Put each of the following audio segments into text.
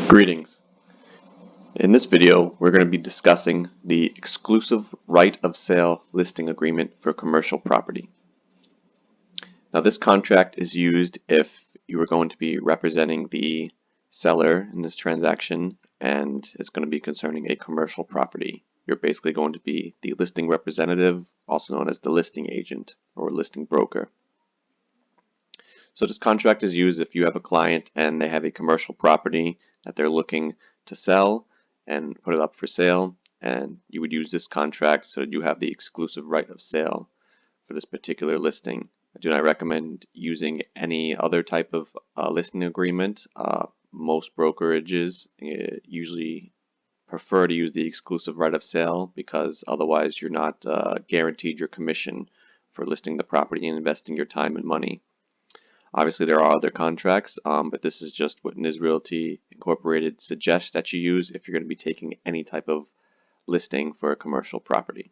Greetings. In this video, we're going to be discussing the exclusive right of sale listing agreement for commercial property. Now, this contract is used if you are going to be representing the seller in this transaction and it's going to be concerning a commercial property. You're basically going to be the listing representative, also known as the listing agent or listing broker. So this contract is used if you have a client and they have a commercial property that they're looking to sell and put it up for sale, and you would use this contract so that you have the exclusive right of sale for this particular listing. I do not recommend using any other type of listing agreement. Most brokerages usually prefer to use the exclusive right of sale because otherwise you're not guaranteed your commission for listing the property and investing your time and money. Obviously, there are other contracts, but this is just what Nizz Realty Incorporated suggests that you use if you're going to be taking any type of listing for a commercial property.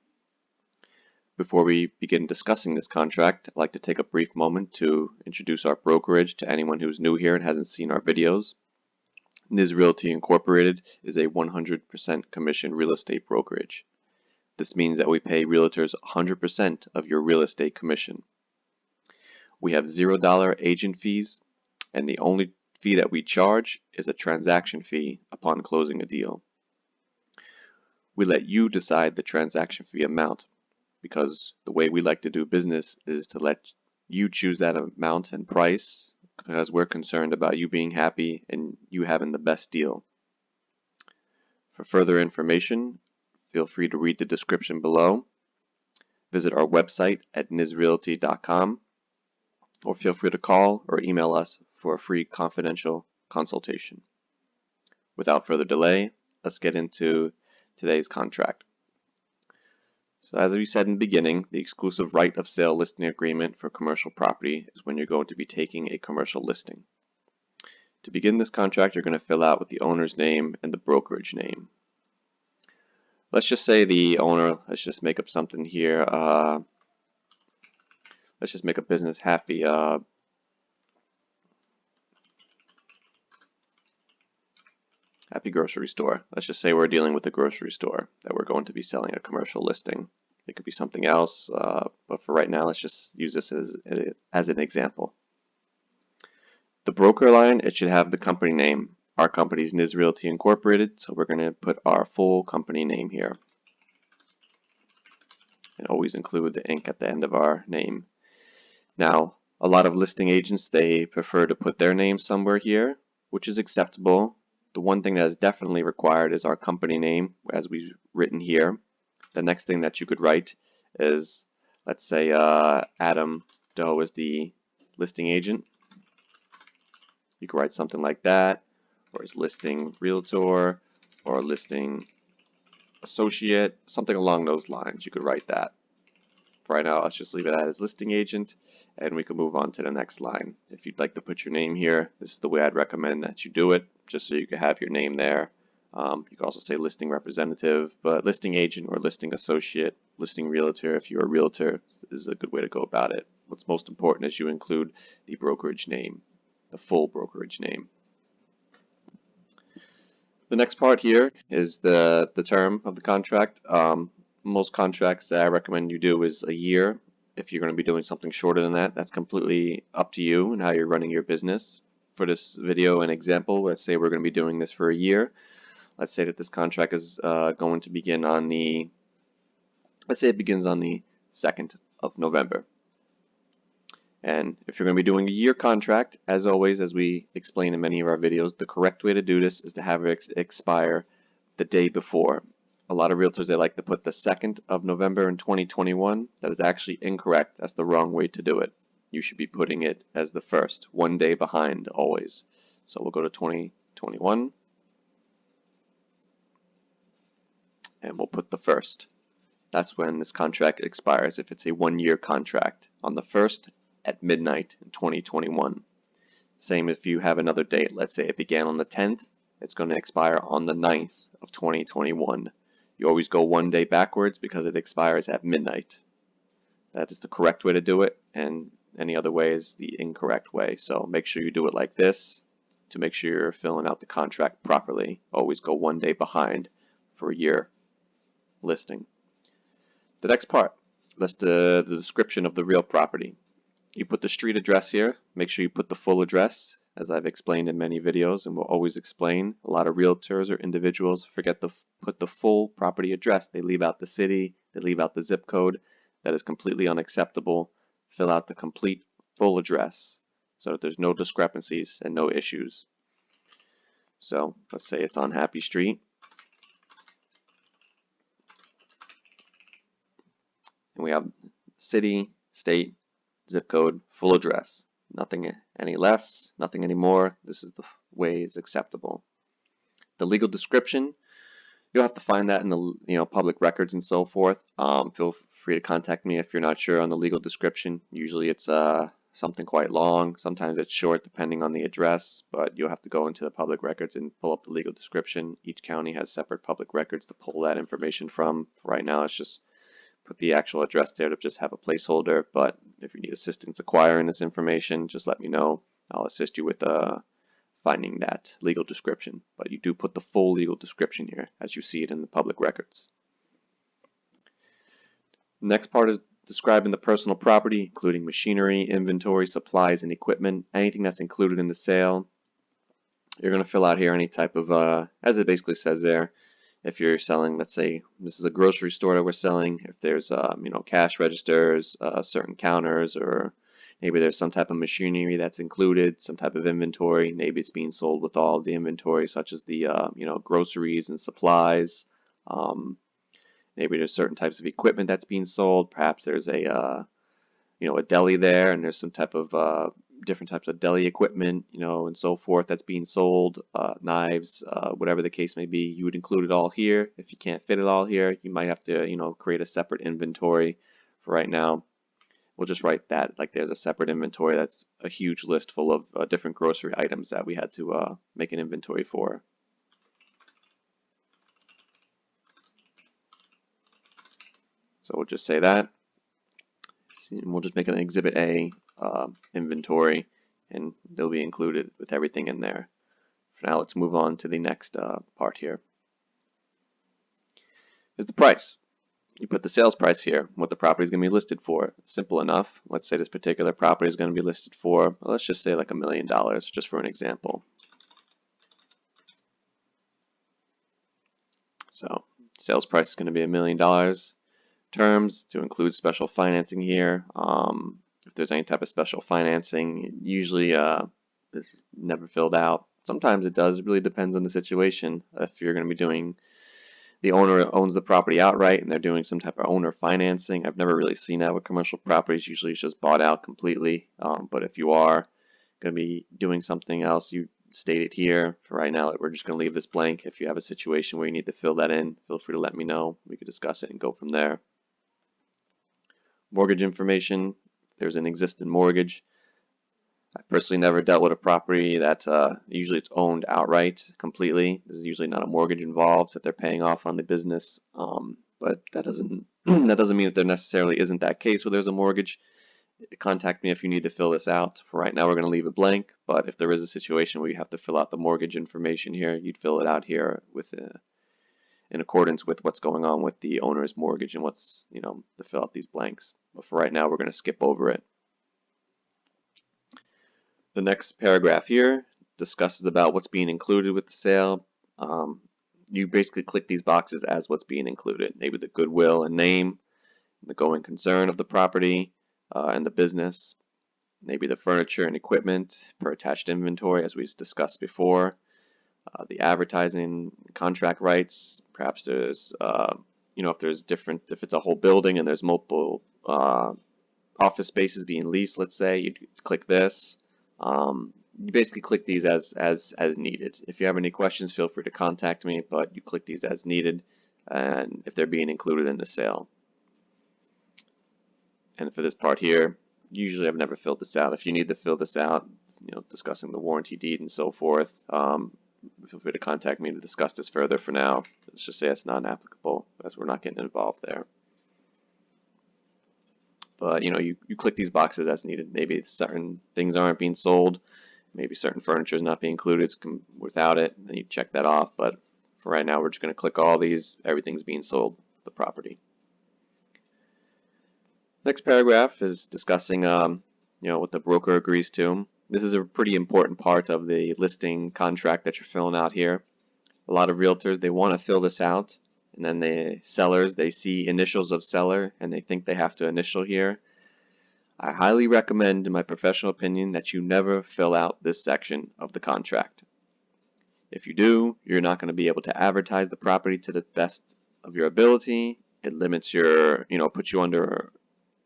Before we begin discussing this contract, I'd like to take a brief moment to introduce our brokerage to anyone who's new here and hasn't seen our videos. Nizz Realty Incorporated is a 100% commission real estate brokerage. This means that we pay realtors 100% of your real estate commission. We have $0 agent fees, and the only fee that we charge is a transaction fee upon closing a deal. We let you decide the transaction fee amount because the way we like to do business is to let you choose that amount and price because we're concerned about you being happy and you having the best deal. For further information, feel free to read the description below. Visit our website at nizzrealty.com. or feel free to call or email us for a free confidential consultation. Without further delay, let's get into today's contract. So as we said in the beginning, the exclusive right of sale listing agreement for commercial property is when you're going to be taking a commercial listing. To begin this contract, you're going to fill out with the owner's name and the brokerage name. Let's just say the owner, let's just make up something here. Let's just make a business Happy Grocery Store. Let's just say we're dealing with a grocery store that we're going to be selling a commercial listing. It could be something else, but for right now, let's just use this as an example. The broker line, it should have the company name. Our company is Nizz Realty Incorporated, so we're going to put our full company name here. And always include the Inc. at the end of our name. Now, a lot of listing agents, they prefer to put their name somewhere here, which is acceptable. The one thing that is definitely required is our company name, as we've written here. The next thing that you could write is, let's say Adam Doe is the listing agent. You could write something like that, or his listing realtor, or listing associate, something along those lines. You could write that. For right now, let's just leave it as listing agent, and we can move on to the next line. If you'd like to put your name here, this is the way I'd recommend that you do it, just so you can have your name there. You can also say listing representative, but listing agent or listing associate, listing realtor, if you're a realtor, is a good way to go about it. What's most important is you include the brokerage name, the full brokerage name. The next part here is the term of the contract. Most contracts that I recommend you do is a year. If you're going to be doing something shorter than that, that's completely up to you and how you're running your business. For this video and example, let's say we're going to be doing this for a year. Let's say that this contract is going to begin on the, let's say it begins on the 2nd of November. And if you're going to be doing a year contract, as always, as we explain in many of our videos, the correct way to do this is to have it expire the day before. A lot of realtors, they like to put the 2nd of November in 2021. That is actually incorrect. That's the wrong way to do it. You should be putting it as the 1st, one day behind always. So we'll go to 2021. And we'll put the 1st. That's when this contract expires if it's a one-year contract, on the 1st at midnight in 2021. Same if you have another date. Let's say it began on the 10th. It's going to expire on the 9th of 2021. You always go one day backwards because it expires at midnight. That is the correct way to do it, and any other way is the incorrect way. So make sure you do it like this to make sure you're filling out the contract properly. Always go 1 day behind for your listing. The next part, that's the description of the real property. You put the street address here. Make sure you put the full address, as I've explained in many videos and will always explain. A lot of realtors or individuals forget to put the full property address. They leave out the city, they leave out the zip code. That is completely unacceptable. Fill out the complete full address so that there's no discrepancies and no issues. So let's say it's on Happy Street. And we have city, state, zip code, full address. Nothing any less, nothing any more. This is the way it's acceptable. The legal description, you'll have to find that in the public records and so forth. Feel free to contact me if you're not sure on the legal description. Usually it's something quite long. Sometimes it's short depending on the address, but you'll have to go into the public records and pull up the legal description. Each county has separate public records to pull that information from. Right now it's just put the actual address there to just have a placeholder, but if you need assistance acquiring this information, just let me know. I'll assist you with finding that legal description. But you do put the full legal description here as you see it in the public records. Next part is describing the personal property, including machinery, inventory, supplies, and equipment. Anything that's included in the sale. You're going to fill out here any type of, as it basically says there, if you're selling, let's say this is a grocery store that we're selling, if there's cash registers, certain counters, or maybe there's some type of machinery that's included, some type of inventory, maybe it's being sold with all the inventory, such as the groceries and supplies. Maybe there's certain types of equipment that's being sold. Perhaps there's a deli there, and there's some type of different types of deli equipment, and so forth that's being sold, knives, whatever the case may be. You would include it all here. If you can't fit it all here, you might have to, create a separate inventory. For right now, we'll just write that like there's a separate inventory. That's a huge list full of different grocery items that we had to make an inventory for. So we'll just say that. And we'll just make an Exhibit A inventory, and they'll be included with everything in there. For now, let's move on to the next part here. Is the price. You put the sales price here, what the property is going to be listed for. Simple enough. Let's say this particular property is going to be listed for, let's just say like $1 million, just for an example. So sales price is going to be $1 million. Terms to include special financing here. If there's any type of special financing, usually this is never filled out. Sometimes it does. It really depends on the situation. If you're going to be doing, the owner owns the property outright and they're doing some type of owner financing. I've never really seen that with commercial properties. Usually it's just bought out completely. But if you are going to be doing something else, you state it here. For right now, we're just going to leave this blank. If you have a situation where you need to fill that in, feel free to let me know. We could discuss it and go from there. Mortgage information, if there's an existing mortgage. I've personally never dealt with a property that usually it's owned outright completely. There's usually not a mortgage involved that they're paying off on the business, but that doesn't mean that there necessarily isn't that case where there's a mortgage. Contact me if you need to fill this out. For right now, we're going to leave it blank, but if there is a situation where you have to fill out the mortgage information here, you'd fill it out here with in accordance with what's going on with the owner's mortgage and what's, to fill out these blanks. But for right now, we're going to skip over it. The next paragraph here discusses about what's being included with the sale. You basically click these boxes as what's being included. Maybe the goodwill and name, the going concern of the property and the business, maybe the furniture and equipment per attached inventory, as we discussed before. The advertising, contract rights, perhaps there's, if there's different, if it's a whole building and there's multiple office spaces being leased, let's say, you click this. You basically click these as needed. If you have any questions, feel free to contact me, but you click these as needed, and if they're being included in the sale. And for this part here, usually I've never filled this out. If you need to fill this out, discussing the warranty deed and so forth, feel free to contact me to discuss this further. For now, let's just say it's not applicable, as we're not getting involved there. But you click these boxes as needed. Maybe certain things aren't being sold, maybe certain furniture is not being included without it, then you check that off. But for right now, we're just going to click all these. Everything's being sold, the property. Next paragraph is discussing what the broker agrees to. This is a pretty important part of the listing contract that you're filling out here. A lot of realtors, they want to fill this out, and then the sellers, they see initials of seller and they think they have to initial here. I highly recommend, in my professional opinion, that you never fill out this section of the contract. If you do, you're not going to be able to advertise the property to the best of your ability. It limits your, puts you under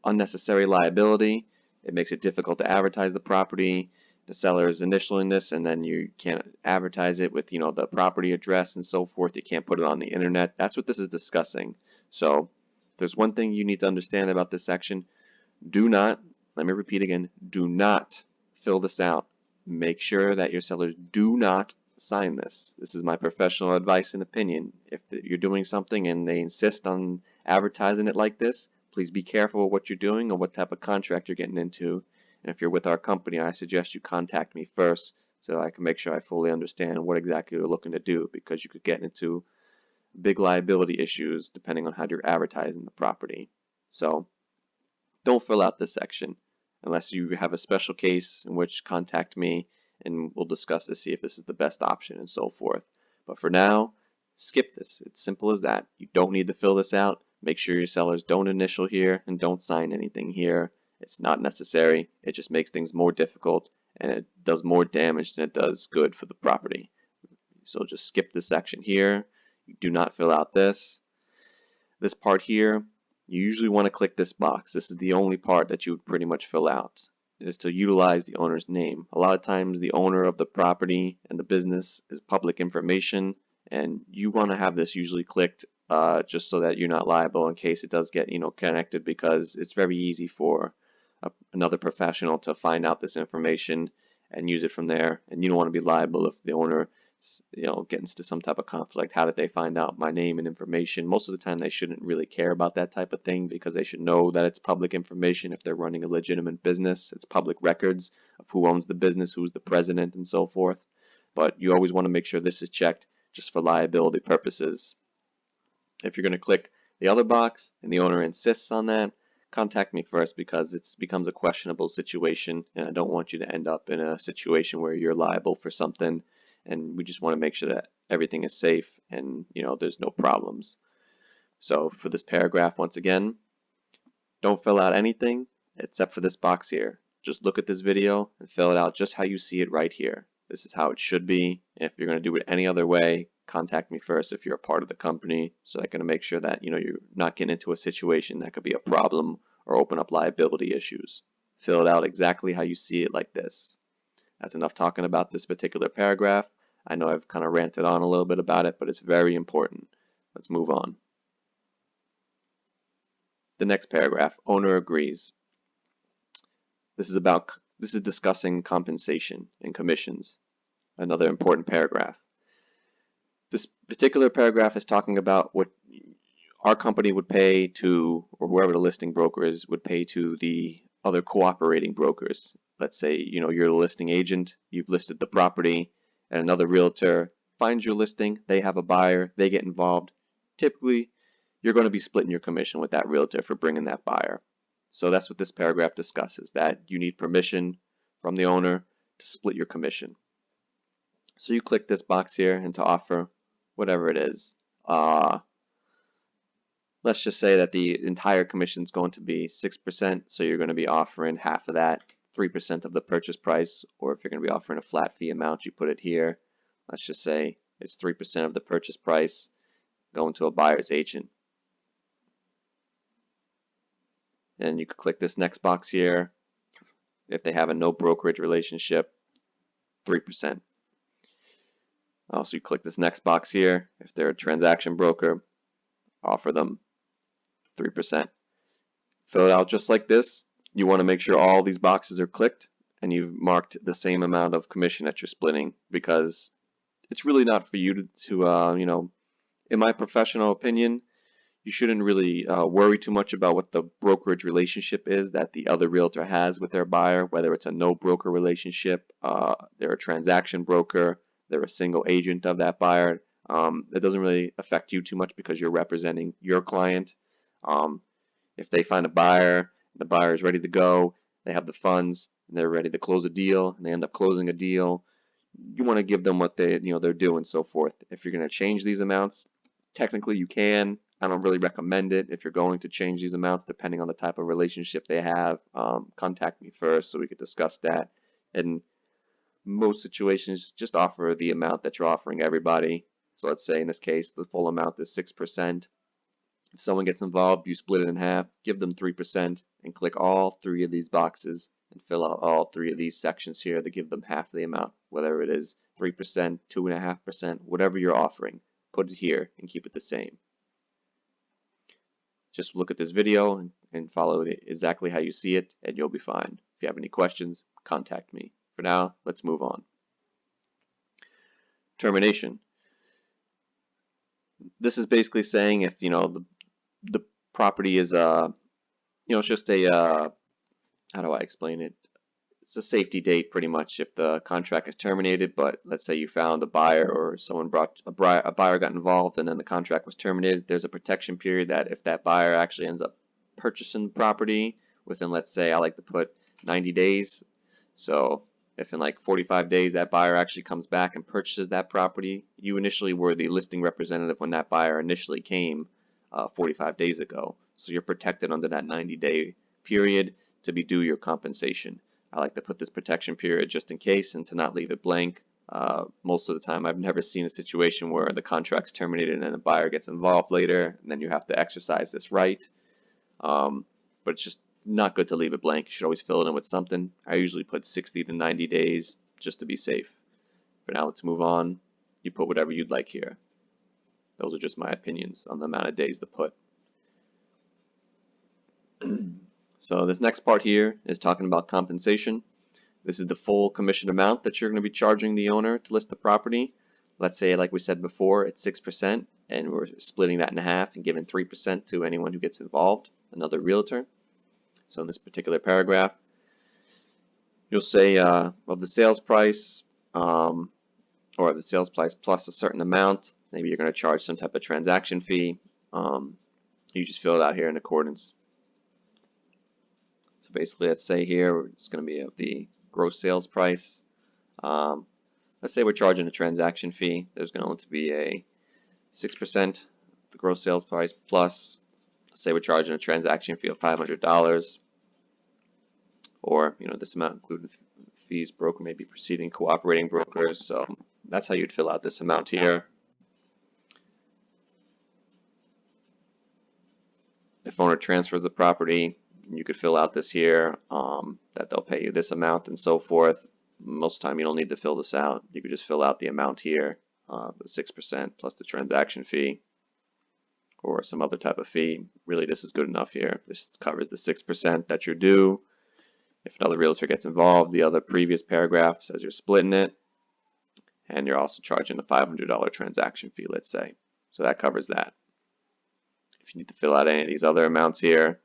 unnecessary liability. It makes it difficult to advertise the property. The seller is initialing this, and then you can't advertise it with, the property address and so forth. You can't put it on the internet. That's what this is discussing. So there's one thing you need to understand about this section. Do not, let me repeat again, do not fill this out. Make sure that your sellers do not sign this. This is my professional advice and opinion. If you're doing something and they insist on advertising it like this, please be careful with what you're doing or what type of contract you're getting into. And if you're with our company, I suggest you contact me first so I can make sure I fully understand what exactly you're looking to do, because you could get into big liability issues depending on how you're advertising the property. So don't fill out this section unless you have a special case, in which contact me and we'll discuss to see if this is the best option and so forth. But for now, skip this. It's simple as that. You don't need to fill this out. Make sure your sellers don't initial here and don't sign anything here. It's not necessary. It just makes things more difficult, and it does more damage than it does good for the property. So just skip this section here. You do not fill out this. This part here, you usually want to click this box. This is the only part that you would pretty much fill out, is to utilize the owner's name. A lot of times the owner of the property and the business is public information, and you want to have this usually clicked just so that you're not liable in case it does get connected, because it's very easy for another professional to find out this information and use it from there, and you don't want to be liable if the owner gets into some type of conflict. How did they find out my name and information? Most of the time they shouldn't really care about that type of thing, because they should know that it's public information. If they're running a legitimate business, it's public records of who owns the business, who's the president, and so forth. But you always want to make sure this is checked just for liability purposes. If you're going to click the other box and the owner insists on that, contact me first, because it becomes a questionable situation, and I don't want you to end up in a situation where you're liable for something, and we just want to make sure that everything is safe and there's no problems. So for this paragraph, once again, don't fill out anything except for this box here. Just look at this video and fill it out just how you see it right here. This is how it should be. And if you're going to do it any other way, contact me first if you're a part of the company, so I can make sure that you're not getting into a situation that could be a problem or open up liability issues. Fill it out exactly how you see it like this. That's enough talking about this particular paragraph. I know I've kind of ranted on a little bit about it, but it's very important. Let's move on. The next paragraph, owner agrees. This is discussing compensation and commissions. Another important paragraph. This particular paragraph is talking about what our company would pay to, or whoever the listing broker is, would pay to the other cooperating brokers. Let's say, you're the listing agent, you've listed the property, and another realtor finds your listing, they have a buyer, they get involved. Typically, you're going to be splitting your commission with that realtor for bringing that buyer. So that's what this paragraph discusses, that you need permission from the owner to split your commission. So you click this box here and to offer whatever it is. Let's just say that the entire commission is going to be 6%, so you're going to be offering half of that, 3% of the purchase price, or if you're going to be offering a flat fee amount, you put it here. Let's just say it's 3% of the purchase price going to a buyer's agent. And you could click this next box here. If they have a no brokerage relationship, 3%. Also, you click this next box here. If they're a transaction broker, offer them 3%. Fill it out just like this. You want to make sure all these boxes are clicked and you've marked the same amount of commission that you're splitting, because it's really not for you to in my professional opinion, You shouldn't really worry too much about what the brokerage relationship is that the other realtor has with their buyer, whether it's a no broker relationship, they're a transaction broker, they're a single agent of that buyer. It doesn't really affect you too much because you're representing your client. If they find a buyer, the buyer is ready to go, they have the funds, and they're ready to close a deal, and they end up closing a deal, you want to give them what they're due and so forth. If you're going to change these amounts, technically you can. I don't really recommend it. If you're going to change these amounts, depending on the type of relationship they have, contact me first so we could discuss that. In most situations, just offer the amount that you're offering everybody. So let's say in this case, the full amount is 6%. If someone gets involved, you split it in half, give them 3%, and click all three of these boxes and fill out all three of these sections here to give them half the amount, whether it is 3%, 2.5%, whatever you're offering. Put it here and keep it the same. Just look at this video and follow it exactly how you see it, and you'll be fine. If you have any questions, contact me. For now, let's move on. Termination. This is basically saying if the property is it's just a how do I explain it? It's a safety date pretty much if the contract is terminated, but let's say you found a buyer or someone brought a buyer got involved and then the contract was terminated, there's a protection period that if that buyer actually ends up purchasing the property within, let's say, I like to put 90 days. So if in like 45 days that buyer actually comes back and purchases that property, you initially were the listing representative when that buyer initially came 45 days ago. So you're protected under that 90-day period to be due your compensation. I like to put this protection period just in case and to not leave it blank. Most of the time I've never seen a situation where the contract's terminated and then a buyer gets involved later and then you have to exercise this right. But it's just not good to leave it blank. You should always fill it in with something. I usually put 60 to 90 days just to be safe. For now, let's move on. You put whatever you'd like here. Those are just my opinions on the amount of days to put. So this next part here is talking about compensation. This is the full commission amount that you're going to be charging the owner to list the property. Let's say, like we said before, it's 6%, and we're splitting that in half and giving 3% to anyone who gets involved, another realtor. So in this particular paragraph, you'll say of the sales price, or the sales price plus a certain amount, maybe you're going to charge some type of transaction fee. You just fill it out here in accordance. So basically, let's say here it's going to be of the gross sales price. Let's say we're charging a transaction fee. There's going to be a 6% the gross sales price plus, let's say we're charging a transaction fee of $500, or this amount including fees, broker may be proceeding, cooperating brokers. So that's how you'd fill out this amount here. If owner transfers the property, you could fill out this here, that they'll pay you this amount and so forth. Most of the time you don't need to fill this out. You could just fill out the amount here, the 6% plus the transaction fee or some other type of fee. Really, this is good enough here. This covers the 6% that you're due. If another realtor gets involved, the other previous paragraph says you're splitting it, and you're also charging a $500 transaction fee, let's say. So that covers that. If you need to fill out any of these other amounts here,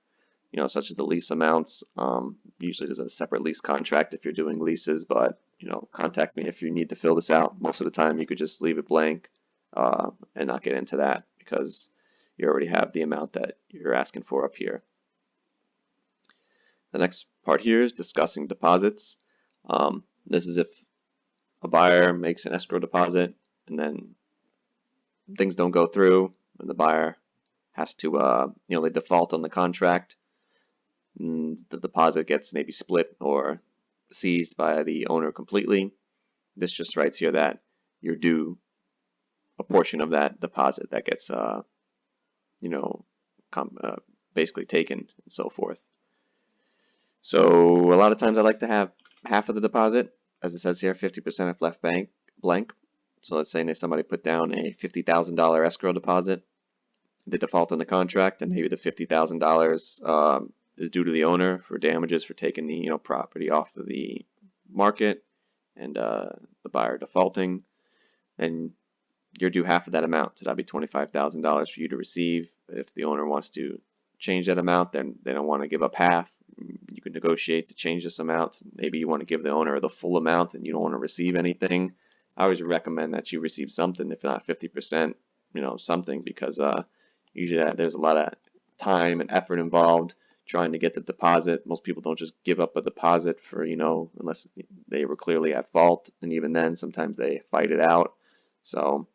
such as the lease amounts, usually there's a separate lease contract if you're doing leases, but contact me if you need to fill this out. Most of the time you could just leave it blank and not get into that because you already have the amount that you're asking for up here. The next part here is discussing deposits. This is if a buyer makes an escrow deposit and then things don't go through and the buyer has to they default on the contract. The deposit gets maybe split or seized by the owner completely. This just writes here that you're due a portion of that deposit that gets basically taken and so forth. So a lot of times I like to have half of the deposit, as it says here, 50% if left blank. So let's say somebody put down a $50,000 escrow deposit, they default on the contract, and maybe the $50,000 is due to the owner for damages for taking the property off of the market and the buyer defaulting. Then you're due half of that amount. So that'd be $25,000 for you to receive. If the owner wants to change that amount, then they don't want to give up half. You can negotiate to change this amount. Maybe you want to give the owner the full amount and you don't want to receive anything. I always recommend that you receive something, if not 50%, something, because usually there's a lot of time and effort involved trying to get the deposit. Most people don't just give up a deposit for, unless they were clearly at fault, and even then sometimes they fight it out. So,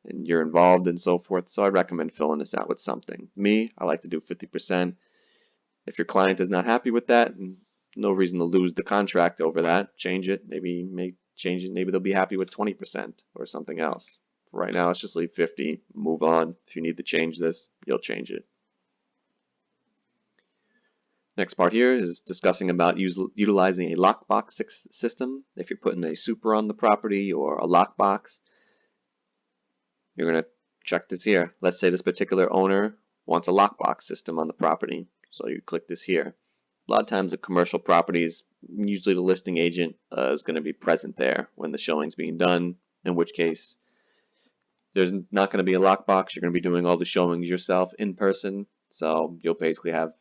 and you're involved and so forth. So I recommend filling this out with something. Me, I like to do 50%. If your client is not happy with that, no reason to lose the contract over that. Change it. Maybe change it. Maybe they'll be happy with 20% or something else. For right now, let's just leave 50. Move on. If you need to change this, you'll change it. Next part here is discussing about utilizing a lockbox system. If you're putting a super on the property or a lockbox, you're going to check this here. Let's say this particular owner wants a lockbox system on the property. So you click this here. A lot of times at commercial properties, usually the listing agent is going to be present there when the showing's being done, in which case there's not going to be a lockbox. You're going to be doing all the showings yourself in person. So you'll basically have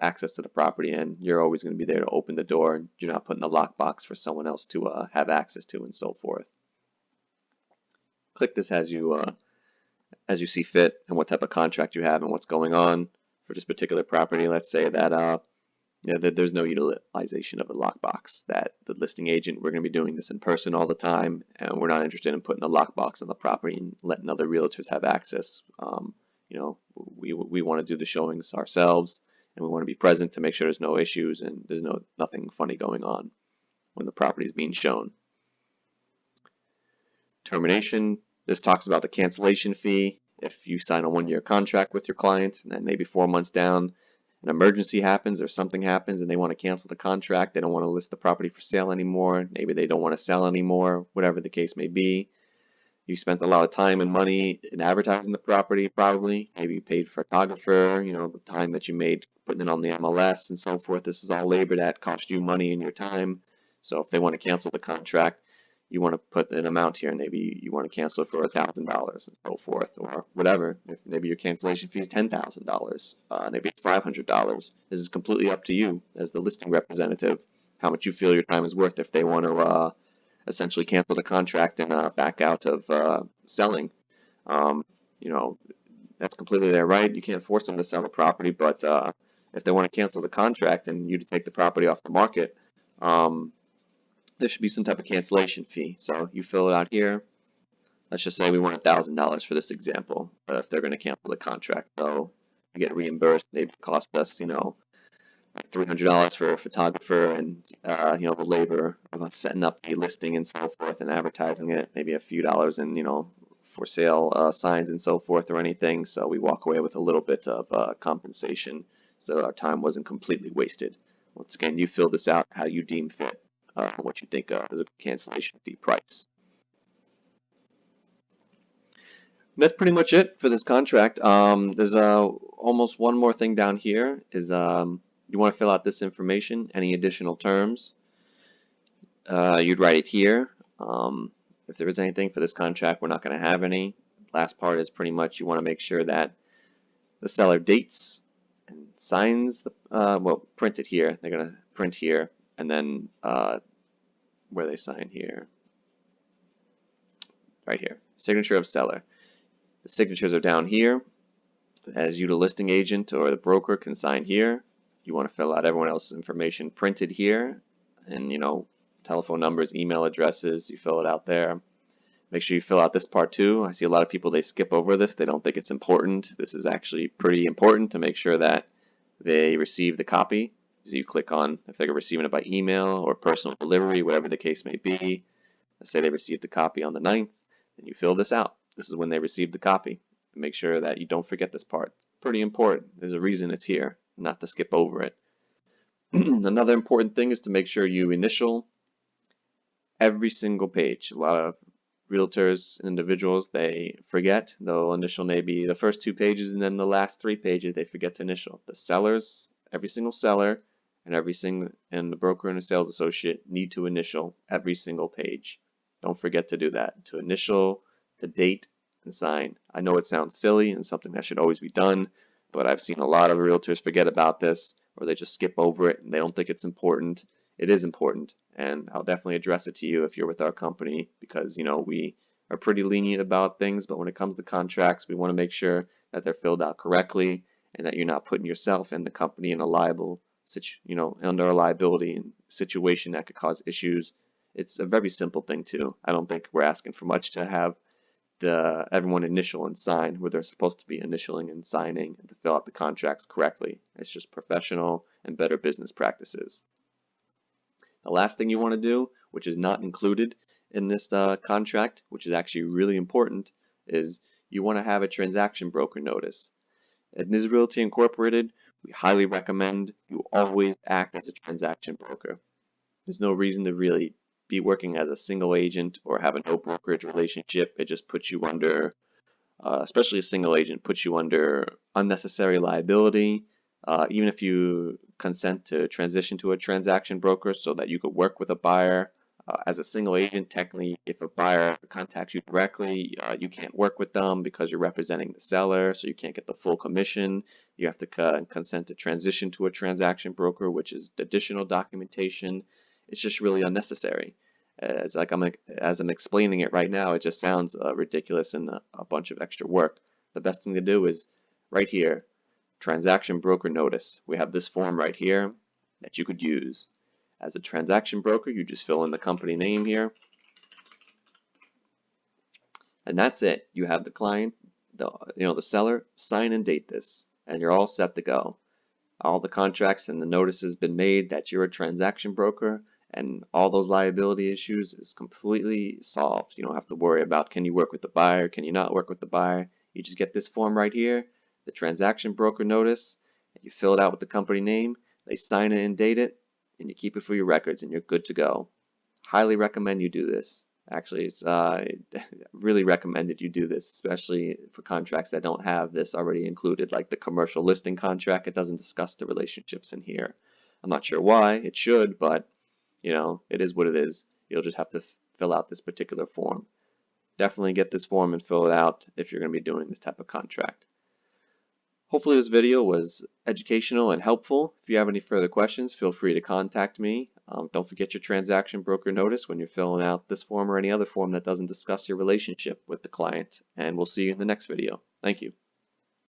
access to the property, and you're always going to be there to open the door. You're not putting a lockbox for someone else to have access to, and so forth. Click this as you see fit, and what type of contract you have and what's going on for this particular property. Let's say that that there's no utilization of a lockbox. That the listing agent, we're going to be doing this in person all the time, and we're not interested in putting a lockbox on the property and letting other realtors have access. We want to do the showings ourselves, and we want to be present to make sure there's no issues and there's nothing funny going on when the property is being shown. Termination. This talks about the cancellation fee. If you sign a 1-year contract with your client and then maybe 4 months down, an emergency happens or something happens and they want to cancel the contract, they don't want to list the property for sale anymore, maybe they don't want to sell anymore, whatever the case may be. You spent a lot of time and money in advertising the property, probably. Maybe you paid for a photographer, the time that you made putting it on the MLS and so forth. This is all labor that cost you money and your time. So if they want to cancel the contract, you want to put an amount here. Maybe you want to cancel it for $1,000 and so forth, or whatever. If maybe your cancellation fee is $10,000, maybe it's $500. This is completely up to you as the listing representative, how much you feel your time is worth. If they want to essentially cancel the contract and back out of selling, that's completely their right. You can't force them to sell the property, but if they want to cancel the contract and you to take the property off the market, there should be some type of cancellation fee. So you fill it out here. Let's just say we want $1,000 for this example. If they're going to cancel the contract, so you get reimbursed. Maybe it cost us, like $300 for a photographer and the labor of setting up a listing and so forth and advertising it. Maybe a few dollars in for sale signs and so forth or anything. So we walk away with a little bit of compensation, so our time wasn't completely wasted. Once again, you fill this out how you deem fit. What you think is a cancellation fee price. And that's pretty much it for this contract. There's almost one more thing down here is you want to fill out this information, any additional terms. You'd write it here. If there is anything for this contract, we're not going to have any. Last part is pretty much you want to make sure that the seller dates and signs the print it here. They're going to print here, and then where they sign here, right here, signature of seller. The signatures are down here. As you, the listing agent or the broker, can sign here. You want to fill out everyone else's information printed here, and telephone numbers, email addresses, you fill it out there. Make sure you fill out this part too. I see a lot of people, they skip over this. They don't think it's important. This is actually pretty important to make sure that they receive the copy. So you click on if they're receiving it by email or personal delivery, whatever the case may be. Let's say they received the copy on the 9th, then you fill this out. This is when they received the copy. Make sure that you don't forget this part. Pretty important. There's a reason it's here, not to skip over it. Another important thing is to make sure you initial every single page. A lot of realtors and individuals, they forget. They'll initial maybe the first 2 pages, and then the last 3 pages they forget to initial. The sellers, every single seller, and the broker and the sales associate need to initial every single page. Don't forget to do that. To initial the date and sign. I know it sounds silly and something that should always be done, but I've seen a lot of realtors forget about this, or they just skip over it and they don't think it's important. It is important, and I'll definitely address it to you if you're with our company, because we are pretty lenient about things, but when it comes to contracts, we want to make sure that they're filled out correctly and that you're not putting yourself and the company in a liable under a liability situation that could cause issues. It's a very simple thing too. I don't think we're asking for much to have everyone initial and sign where they're supposed to be initialing and signing and to fill out the contracts correctly. It's just professional and better business practices. The last thing you want to do, which is not included in this contract, which is actually really important, is you want to have a transaction broker notice. At Nizz Realty Incorporated, we highly recommend you always act as a transaction broker. There's no reason to really be working as a single agent or have a no brokerage relationship. It just puts you under, especially a single agent, puts you under unnecessary liability. Even if you consent to transition to a transaction broker so that you could work with a buyer, as a single agent, technically, if a buyer contacts you directly, you can't work with them because you're representing the seller, so you can't get the full commission. You have to consent to transition to a transaction broker, which is additional documentation. It's just really unnecessary. As I'm explaining it right now, it just sounds ridiculous and a bunch of extra work. The best thing to do is right here, transaction broker notice. We have this form right here that you could use. As a transaction broker, you just fill in the company name here, and that's it. You have the client, the seller, sign and date this, and you're all set to go. All the contracts and the notice has been made that you're a transaction broker, and all those liability issues is completely solved. You don't have to worry about can you work with the buyer, can you not work with the buyer. You just get this form right here, the transaction broker notice, and you fill it out with the company name, they sign it and date it, and you keep it for your records and you're good to go. Highly recommend you do this. Actually, it's really recommended you do this, especially for contracts that don't have this already included, like the commercial listing contract. It doesn't discuss the relationships in here. I'm not sure why. It should, but it is what it is. You'll just have to fill out this particular form. Definitely get this form and fill it out if you're going to be doing this type of contract. Hopefully this video was educational and helpful. If you have any further questions, feel free to contact me. Don't forget your transaction broker notice when you're filling out this form or any other form that doesn't discuss your relationship with the client. And we'll see you in the next video. Thank you.